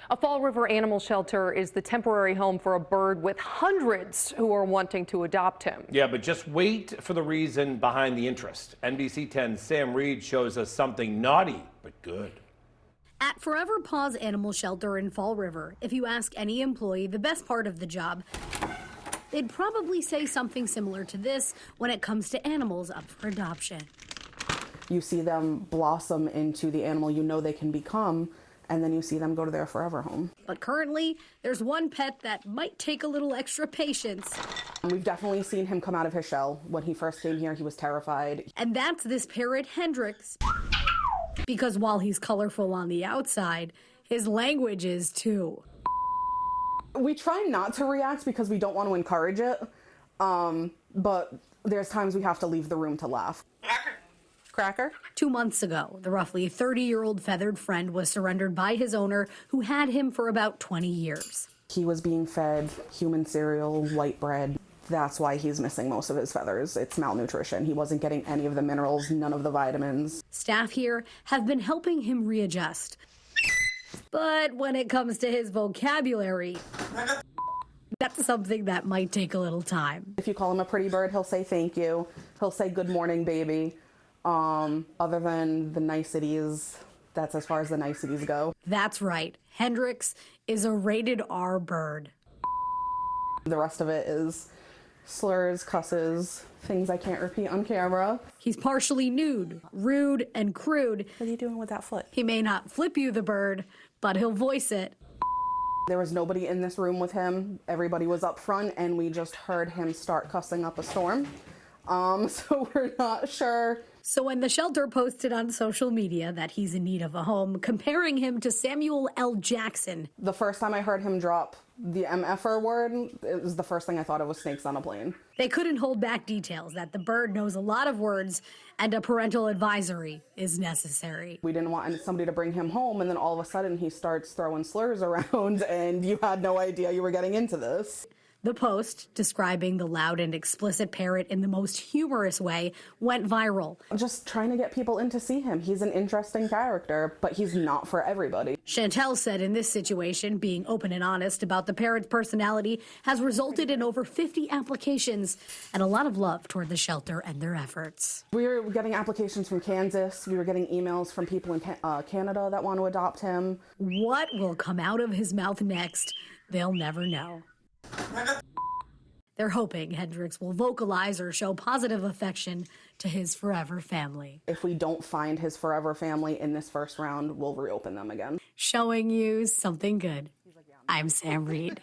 A Fall River animal shelter is the temporary home for a bird with hundreds who are wanting to adopt him. Yeah, but just wait for the reason behind the interest. NBC 10's Sam Reed shows us something naughty but good. At Forever Paws Animal Shelter in Fall River, if you ask any employee the best part of the job, they'd probably say something similar to this when it comes to animals up for adoption. You see them blossom into the animal you know they can become, and then you see them go to their forever home. But currently, there's one pet that might take a little extra patience. We've definitely seen him come out of his shell. When he first came here, he was terrified. And that's this parrot, Hendrix. Because while he's colorful on the outside, his language is too. We try not to react because we don't want to encourage it, but there's times we have to leave the room to laugh. Cracker? 2 months ago, the roughly 30-year-old feathered friend was surrendered by his owner, who had him for about 20 years. He was being fed human cereal, white bread. That's why he's missing most of his feathers. It's malnutrition. He wasn't getting any of the minerals, none of the vitamins. Staff here have been helping him readjust. But when it comes to his vocabulary, that's something that might take a little time. If you call him a pretty bird, he'll say thank you. He'll say good morning, baby. Other than the niceties, that's as far as the niceties go. That's right. Hendrix is a rated R bird. The rest of it is slurs, cusses, things I can't repeat on camera. He's partially nude, rude, and crude. What are you doing with that foot? He may not flip you the bird, but he'll voice it. There was nobody in this room with him. Everybody was up front, and we just heard him start cussing up a storm. So we're not sure. So when the shelter posted on social media that he's in need of a home, comparing him to Samuel L. Jackson. The first time I heard him drop the MFR word, it was the first thing I thought of was snakes on a plane. They couldn't hold back details that the bird knows a lot of words and a parental advisory is necessary. We didn't want somebody to bring him home, and then all of a sudden he starts throwing slurs around, and you had no idea you were getting into this. The post, describing the loud and explicit parrot in the most humorous way, went viral. Just trying to get people in to see him. He's an interesting character, but he's not for everybody. Chantel said in this situation, being open and honest about the parrot's personality has resulted in over 50 applications and a lot of love toward the shelter and their efforts. We were getting applications from Kansas. We were getting emails from people in Canada that want to adopt him. What will come out of his mouth next, they'll never know. They're hoping Hendrix will vocalize or show positive affection to his forever family. If we don't find his forever family in this first round, we'll reopen them again. Showing you something good. I'm Sam Reed.